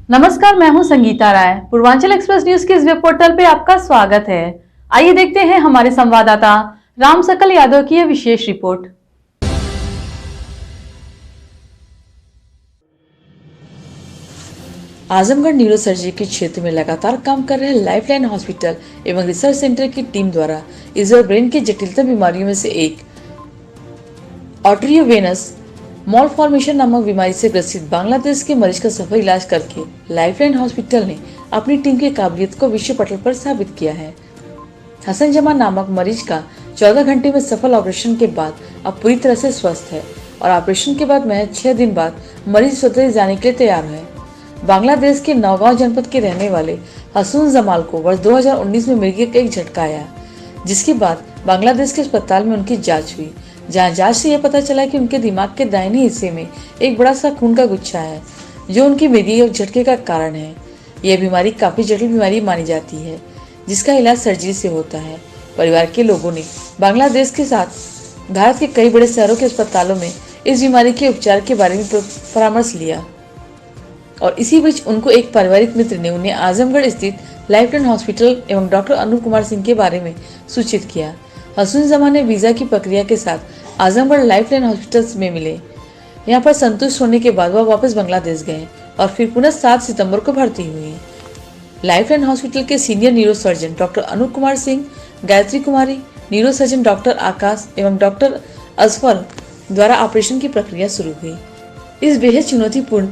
नमस्कार, मैं हूं संगीता राय। पूर्वांचल एक्सप्रेस न्यूज के इस वेब पोर्टल पे आपका स्वागत है। आइए देखते हैं हमारे संवाददाता राम सकल यादव की यह विशेष रिपोर्ट। आजमगढ़ न्यूरोसर्जरी के क्षेत्र में लगातार काम कर रहे लाइफलाइन हॉस्पिटल एवं रिसर्च सेंटर की टीम द्वारा इस बार ब्रेन की जटिलतम बीमारियों में से एक आर्टरियोवेनस मालफॉर्मेशन नामक बीमारी से ग्रसित बांग्लादेश के मरीज का सफल इलाज करके लाइफलाइन हॉस्पिटल ने अपनी टीम की काबिलियत को विश्व पटल पर साबित किया है। हसन जमा नामक मरीज का 14 घंटे में सफल ऑपरेशन के बाद अब पूरी तरह से स्वस्थ है और ऑपरेशन के बाद महज 6 दिन बाद मरीज स्वदेश जाने के लिए तैयार है। बांग्लादेश के नौगांव जनपद के रहने वाले हसन जमाल को वर्ष 2019 में मृत्यु का एक झटका आया, जिसके बाद बांग्लादेश के अस्पताल में उनकी जांच हुई, जहां जांच से यह पता चला कि उनके दिमाग के दाहिने हिस्से में एक बड़ा सा खून का गुच्छा है, जो उनकी मृत्यु और झटके का कारण है। यह बीमारी काफी जटिल बीमारी मानी जाती है, जिसका इलाज सर्जरी से होता है। परिवार के लोगों ने बांग्लादेश के साथ भारत के कई बड़े शहरों के अस्पतालों में इस बीमारी के उपचार के बारे में परामर्श लिया और इसी बीच उनको एक पारिवारिक मित्र ने उन्हें आजमगढ़ स्थित लाइफलाइन हॉस्पिटल एवं डॉक्टर अनूप कुमार सिंह के बारे में सूचित किया। हसन जमा ने वीजा की प्रक्रिया के साथ आजमगढ़ लाइफलाइन हॉस्पिटल में मिले। यहाँ पर संतुष्ट होने के बाद वह वापस बांग्लादेश गए और फिर पुनः 7 सितंबर को भर्ती हुए। लाइफलाइन हॉस्पिटल के senior neurosurgeon doctor Anoop Kumar Singh, Gayatri Kumari, neurosurgeon doctor Akash एवं डॉक्टर अजफर द्वारा ऑपरेशन की प्रक्रिया शुरू हुई। इस बेहद चुनौतीपूर्ण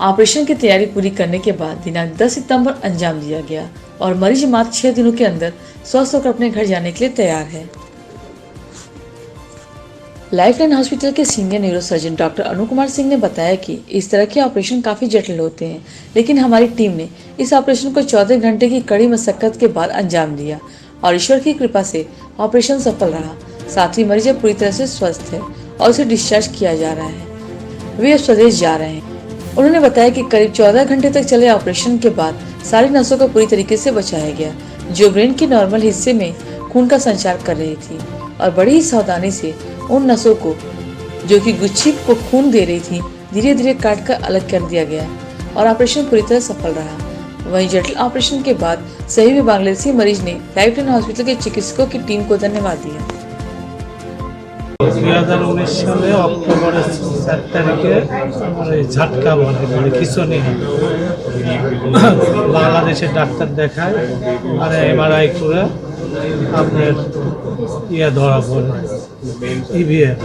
ऑपरेशन की तैयारी पूरी करने के बाद दिनांक 10 सितंबर अंजाम दिया गया और मरीज मात्र 6 दिनों के अंदर स्वस्थ होकर अपने घर जाने के लिए तैयार है। लाइफलाइन हॉस्पिटल के senior neurosurgeon doctor Anoop Kumar Singh ने बताया कि इस तरह के ऑपरेशन काफी जटिल होते हैं, लेकिन हमारी टीम ने इस ऑपरेशन को 14 घंटे की कड़ी मशक्कत के बाद अंजाम दिया और ईश्वर की कृपा से ऑपरेशन सफल रहा। साथ ही मरीज पूरी तरह से स्वस्थ है और उसे डिस्चार्ज किया जा रहा है। वे अब स्वदेश जा रहे हैं। उन्होंने बताया कि करीब 14 घंटे तक चले ऑपरेशन के बाद सारी नसों को पूरी तरीके से बचाया गया, जो ब्रेन के नॉर्मल हिस्से में खून का संचार कर रही थी, और बड़ी ही सावधानी से उन नसों को जो कि गुच्छी को खून दे रही थी धीरे धीरे काट कर अलग कर दिया गया और ऑपरेशन पूरी तरह सफल रहा। वहीं जटिल ऑपरेशन के बाद सही में बांग्लादेशी मरीज ने लाइफलाइन हॉस्पिटल के चिकित्सकों की टीम को धन्यवाद दिया। 2019 সালে অক্টোবরের 4 তারিখে আমার এই ঝাটকা বলে খিঁচুনি বাংলাদেশের ডাক্তার দেখায় আর এমআরআই করে আপনার ধরা পড়ে ইভিএম।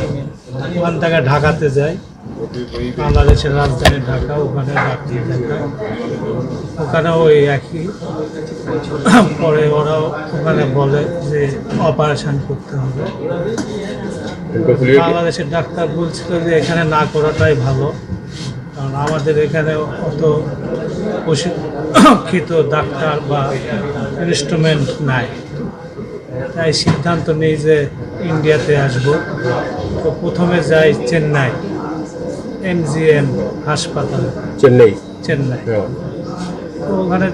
ওখান থেকে ঢাকাতে যাই, বাংলাদেশের রাজধানী ঢাকা, ওখানে ডাক্তার দেখায়, ওখানে ওই একই পরে ওরা ওখানে বলে যে অপারেশন করতে হবে। বাংলাদেশের ডাক্তার বলছিল যে এখানে না করাটাই ভালো, কারণ আমাদের এখানে অত প্রশিক্ষিত ডাক্তার বা ইনস্ট্রুমেন্ট নাই। তাই সিদ্ধান্ত নেই যে ইন্ডিয়াতে আসব। তো প্রথমে যাই চেন্নাই এমজিএম হাসপাতাল, চেন্নাই। তো ওখানে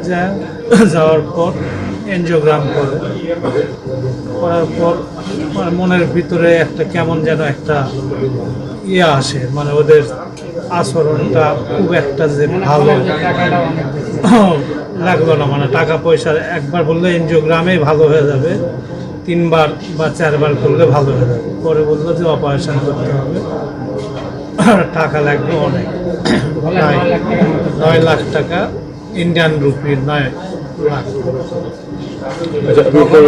যাওয়ার পর এনজিওগ্রাম করার পর মনের ভিতরে একটা কেমন যেন একটা আসে, মানে ওদের আচরণটা খুব একটা যে ভালো লাগলো না। মানে টাকা পয়সা একবার বললে এনজিওগ্রামেই ভালো হয়ে যাবে, 3 বার বা 4 বার করলে ভালো হয়ে যাবে। পরে বললো যে অপারেশন করতে হবে, টাকা লাগবে অনেক, প্রায় 9 লাখ টাকা ইন্ডিয়ান রুপি, 9 लाख।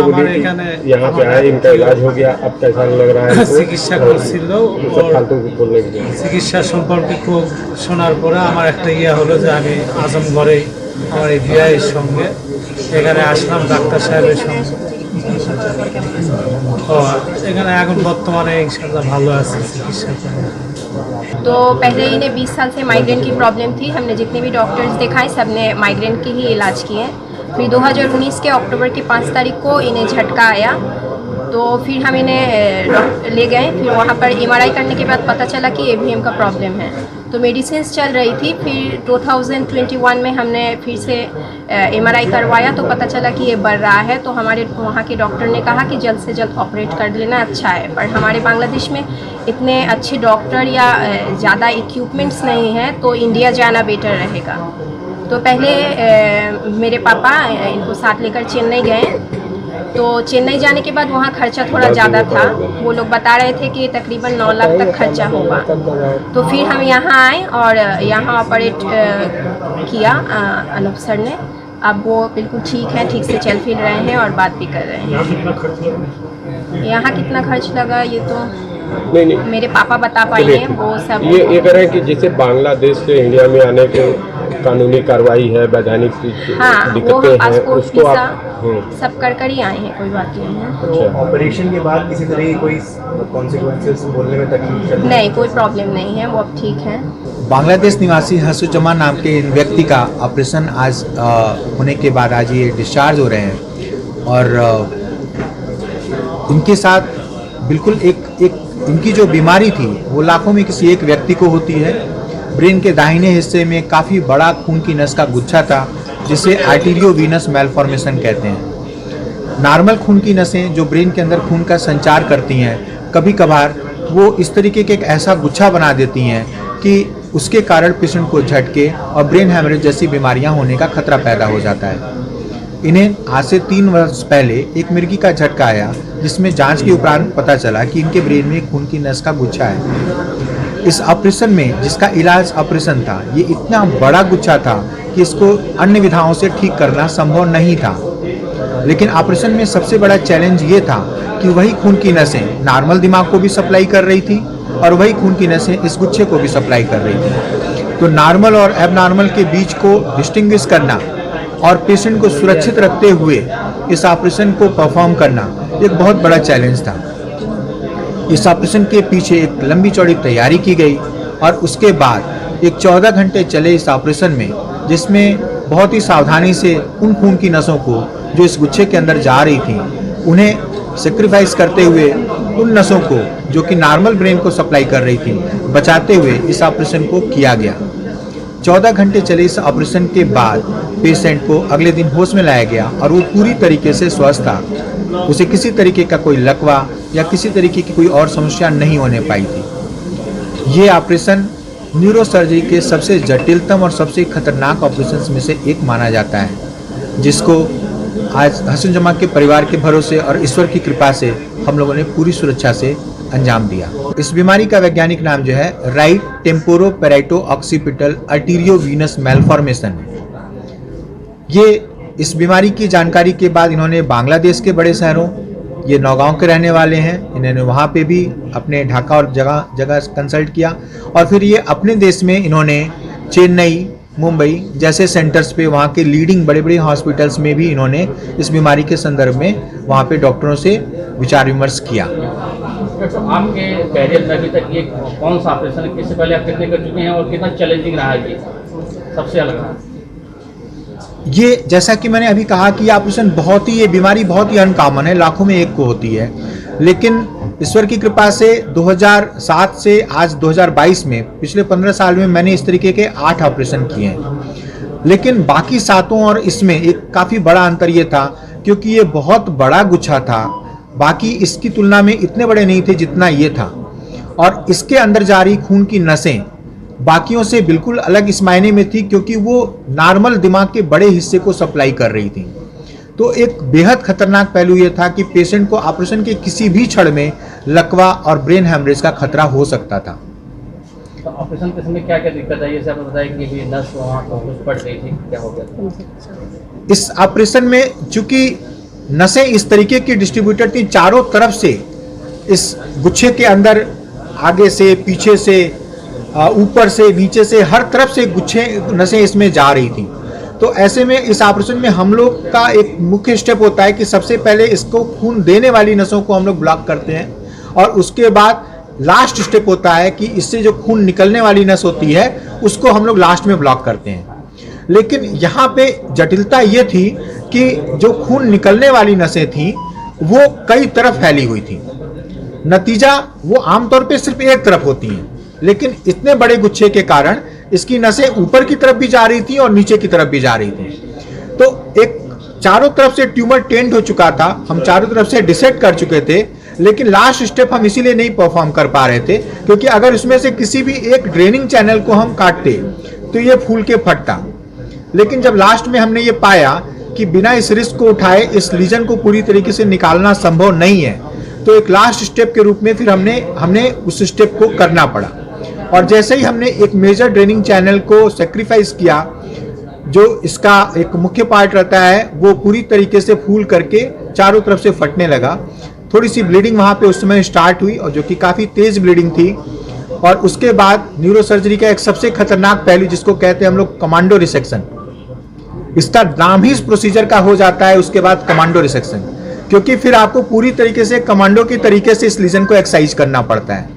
हमारे एखाने यहाँ पे आए, इनका इलाज हो गया, अब कैसा लग रहा है? চিকিৎসা করছিল, চিকিৎসা সম্পর্কে খুব শোনার পরে আমার একটা হলো যে আমি আজমগড়ে আমার এই বিআইয়ের সঙ্গে এখানে আসলাম ডাক্তার সাহেবের সঙ্গে। এখানে এখন বর্তমানে ইনশাআল্লাহ ভালো আছে চিকিৎসা করে। तो पहले इन्हें 20 साल से माइग्रेन की प्रॉब्लम थी। हमने जितने भी डॉक्टर्स दिखाए सब ने माइग्रेन की ही इलाज किए। फिर 2019 के अक्टूबर की 5 तारीख को इन्हें झटका आया, तो फिर हम इन्हें ले गए। फिर वहाँ पर एमआरआई करने के बाद पता चला कि एवीएम का प्रॉब्लम है, तो मेडिसिन चल रही थी। फिर 2021 में हमने फिर से एमआरआई करवाया, तो पता चला कि ये बढ़ रहा है। तो हमारे वहाँ के डॉक्टर ने कहा कि जल्द से जल्द ऑपरेट कर लेना अच्छा है, पर हमारे बांग्लादेश में इतने अच्छे डॉक्टर या ज़्यादा इक्विपमेंट्स नहीं हैं, तो इंडिया जाना बेटर रहेगा। तो पहले मेरे पापा इनको साथ लेकर चेन्नई गए। तो चेन्नई जाने के बाद वहाँ खर्चा थोड़ा ज़्यादा था। वो लोग बता रहे थे कि तकरीबन 9 लाख तक खर्चा होगा। तो फिर हम यहाँ आए और यहाँ ऑपरेट किया अनूप सर ने। अब वो बिल्कुल ठीक है, ठीक से चल फिर रहे हैं और बात भी कर रहे हैं। यहाँ कितना खर्च लगा ये तो नहीं मेरे पापा बता पाएंगे, वो सब। ये कह रहे हैं कि जैसे बांग्लादेश से इंडिया में आने के कानूनी कार्रवाई है, वैधानिक हाँ, वो दिक्कतें हैं, पासपोर्ट उसको वीज़ा आप सब कर ही आए हैं, कोई बात नहीं है। अच्छा। ऑपरेशन के बाद किसी तरह की कोई कॉन्सिक्वेंसेस बोलने में तकलीफ नहीं, कोई प्रॉब्लम नहीं है, वो अब ठीक है। बांग्लादेश निवासी हसुजमा नाम के इन व्यक्ति का ऑपरेशन आज होने के बाद आज ये डिस्चार्ज हो रहे हैं और इनके साथ बिल्कुल एक इनकी जो बीमारी थी वो लाखों में किसी एक व्यक्ति को होती है। ब्रेन के दाहिने हिस्से में काफ़ी बड़ा खून की नस का गुच्छा था जिसे आर्टीरियोवीनस मैलफॉर्मेशन कहते हैं। नॉर्मल खून की नसें जो ब्रेन के अंदर खून का संचार करती हैं, कभी कभार वो इस तरीके के एक ऐसा गुच्छा बना देती हैं कि उसके कारण पेशेंट को झटके और ब्रेन हैमरेज जैसी बीमारियां होने का खतरा पैदा हो जाता है। इन्हें आज से 3 वर्ष पहले एक मिर्गी का झटका आया जिसमें जांच के उपरांत पता चला कि इनके ब्रेन में खून की नस का गुच्छा है। इस ऑपरेशन में, जिसका इलाज ऑपरेशन था, ये इतना बड़ा गुच्छा था कि इसको अन्य विधाओं से ठीक करना संभव नहीं था। लेकिन ऑपरेशन में सबसे बड़ा चैलेंज ये था कि वही खून की नसें नॉर्मल दिमाग को भी सप्लाई कर रही थी और वही खून की नसें इस गुच्छे को भी सप्लाई कर रही थी। तो नॉर्मल और एबनॉर्मल के बीच को डिस्टिंग्विश करना और पेशेंट को सुरक्षित रखते हुए इस ऑपरेशन को परफॉर्म करना एक बहुत बड़ा चैलेंज था। इस ऑपरेशन के पीछे एक लंबी चौड़ी तैयारी की गई और उसके बाद एक 14 घंटे चले इस ऑपरेशन में, जिसमें बहुत ही सावधानी से उन खून की नसों को जो इस गुच्छे के अंदर जा रही थी उन्हें सेक्रीफाइस करते हुए उन नसों को जो कि नॉर्मल ब्रेन को सप्लाई कर रही थी बचाते हुए इस ऑपरेशन को किया गया। 14 घंटे चले इस ऑपरेशन के बाद पेशेंट को अगले दिन होश में लाया गया और वो पूरी तरीके से स्वस्थ था। उसे किसी तरीके का कोई लकवा या किसी तरीके की कोई और समस्या नहीं होने पाई थी। ये ऑपरेशन न्यूरोसर्जरी के सबसे जटिलतम और सबसे खतरनाक ऑपरेशंस में से एक माना जाता है, जिसको आज हसनजमा के परिवार के भरोसे और ईश्वर की कृपा से हम लोगों ने पूरी सुरक्षा से अंजाम दिया। इस बीमारी का वैज्ञानिक नाम जो है राइट टेम्पोरोपेराइटो ऑक्सीपिटल आर्टीरियोवीनस मैलफॉर्मेशन। ये इस बीमारी की जानकारी के बाद इन्होंने बांग्लादेश के बड़े शहरों, ये नौगांव के रहने वाले हैं, इन्होंने वहाँ पे भी अपने ढाका और जगह जगह कंसल्ट किया और फिर ये अपने देश में इन्होंने चेन्नई, मुंबई जैसे सेंटर्स पे, वहाँ के लीडिंग बड़े बड़े हॉस्पिटल्स में भी इन्होंने इस बीमारी के संदर्भ में वहाँ पे डॉक्टरों से विचार विमर्श किया। तो आपके कैरियर में अभी तक ये कौन सा ऑपरेशन है, इससे पहले आप कितने कर चुके हैं और कितना चैलेंजिंग रहा है, ये सबसे अलग रहा? ये जैसा कि मैंने अभी कहा कि ये ऑपरेशन ये बीमारी बहुत ही अनकॉमन है, लाखों में एक को होती है। लेकिन ईश्वर की कृपा से 2007 से आज 2022 में, पिछले 15 साल में मैंने इस तरीके के 8 ऑपरेशन किए हैं। लेकिन बाकी 7 और इसमें एक काफ़ी बड़ा अंतर ये था क्योंकि ये बहुत बड़ा गुच्छा था, बाकी इसकी तुलना में इतने बड़े नहीं थे जितना ये था। और इसके अंदर जा रही खून की नसें बाकियों से बिल्कुल अलग इस मायने में थी क्योंकि वो नॉर्मल दिमाग के बड़े हिस्से को सप्लाई कर रही थी। तो एक बेहद खतरनाक पहलू ये था कि पेशेंट को ऑपरेशन के किसी भी क्षण में लकवा और ब्रेन हैमरेज का खतरा हो सकता था। तो ऑपरेशन के समय क्या क्या दिक्कत आई? जैसे आपने बताया कि भी नस वहाँ कुछ फट गई थी, क्या हो गया? इस ऑपरेशन में चूंकि नसें इस तरीके की डिस्ट्रीब्यूटेड थी, चारों तरफ से इस गुच्छे के अंदर आगे से, पीछे से, ऊपर से, नीचे से, हर तरफ से गुच्छे नसें इसमें जा रही थी। तो ऐसे में इस ऑपरेशन में हम लोग का एक मुख्य स्टेप होता है कि सबसे पहले इसको खून देने वाली नसों को हम लोग ब्लॉक करते हैं और उसके बाद लास्ट स्टेप होता है कि इससे जो खून निकलने वाली नस होती है उसको हम लोग लास्ट में ब्लॉक करते हैं। लेकिन यहाँ पे जटिलता ये थी कि जो खून निकलने वाली नसें थी वो कई तरफ फैली हुई थी। नतीजा वो आमतौर पे सिर्फ एक तरफ होती हैं, लेकिन इतने बड़े गुच्छे के कारण इसकी नसें ऊपर की तरफ भी जा रही थी और नीचे की तरफ भी जा रही थी। तो एक चारों तरफ से ट्यूमर टेंट हो चुका था, हम चारों तरफ से डिसेक्ट कर चुके थे, लेकिन लास्ट स्टेप हम इसीलिए नहीं परफॉर्म कर पा रहे थे क्योंकि अगर इसमें से किसी भी एक ड्रेनिंग चैनल को हम काटते तो ये फूल के फटता। लेकिन जब लास्ट में हमने ये पाया कि बिना इस रिस्क को उठाए इस लीजन को पूरी तरीके से निकालना संभव नहीं है, तो एक लास्ट स्टेप के रूप में फिर हमने उस स्टेप को करना पड़ा। और जैसे ही हमने एक मेजर ड्रेनिंग चैनल को सेक्रीफाइस किया, जो इसका एक मुख्य पार्ट रहता है, वो पूरी तरीके से फूल करके चारों तरफ से फटने लगा। थोड़ी सी ब्लीडिंग वहाँ पे उस समय स्टार्ट हुई और जो कि काफ़ी तेज ब्लीडिंग थी। और उसके बाद न्यूरोसर्जरी का एक सबसे खतरनाक पहलू जिसको कहते हैं हम लोग कमांडो रिसेक्शन, इसका नाम ही इस प्रोसीजर का हो जाता है उसके बाद कमांडो रिसेक्शन, क्योंकि फिर आपको पूरी तरीके से कमांडो की तरीके से इस लीजन को एक्सरसाइज करना पड़ता है।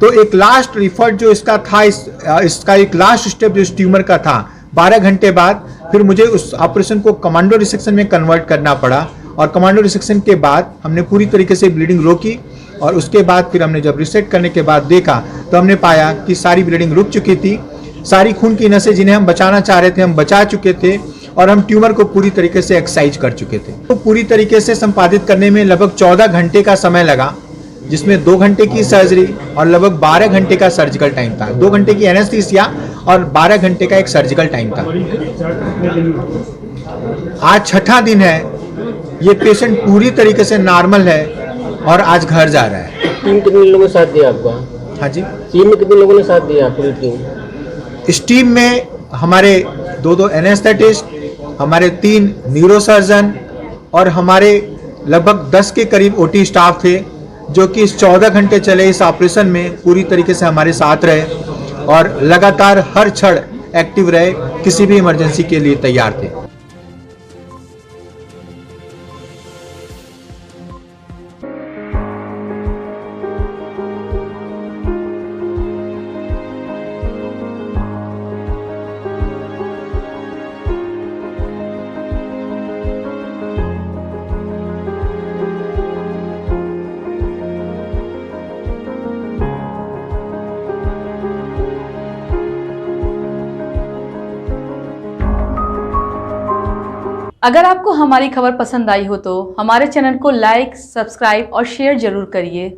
तो एक लास्ट रिफर्ट जो इसका था, इसका एक लास्ट स्टेप जो इस ट्यूमर का था, 12 घंटे बाद फिर मुझे उस ऑपरेशन को कमांडो रिसेक्शन में कन्वर्ट करना पड़ा। और कमांडो रिसेक्शन के बाद हमने पूरी तरीके से ब्लीडिंग रोकी और उसके बाद फिर हमने जब रिसेक्ट करने के बाद देखा तो हमने पाया कि सारी ब्लीडिंग रुक चुकी थी, सारी खून की नसें जिन्हें हम बचाना चाह रहे थे हम बचा चुके थे और हम ट्यूमर को पूरी तरीके से एक्सरसाइज कर चुके थे। तो पूरी तरीके से संपादित करने में लगभग 14 घंटे का समय लगा, जिसमें 2 घंटे की सर्जरी और लगभग 12 घंटे का सर्जिकल टाइम था। 2 घंटे की एनेस्थीसिया और 12 घंटे का एक सर्जिकल टाइम था। आज छठा दिन है, ये पेशेंट पूरी तरीके से नॉर्मल है और आज घर जा रहा है। टीम कितने लोगों ने साथ दिया आपका? हाँ जी, टीम में कितने लोगों ने साथ दिया पूरी टीम? इस टीम में हमारे 2 एनेस्थेटिस्ट, हमारे 3 न्यूरोसर्जन और हमारे लगभग 10 के करीब ओटी स्टाफ थे, जो कि इस 14 घंटे चले इस ऑपरेशन में पूरी तरीके से हमारे साथ रहे और लगातार हर क्षण एक्टिव रहे, किसी भी इमरजेंसी के लिए तैयार थे। अगर आपको हमारी खबर पसंद आई हो तो हमारे चैनल को लाइक, सब्सक्राइब और शेयर जरूर करिए।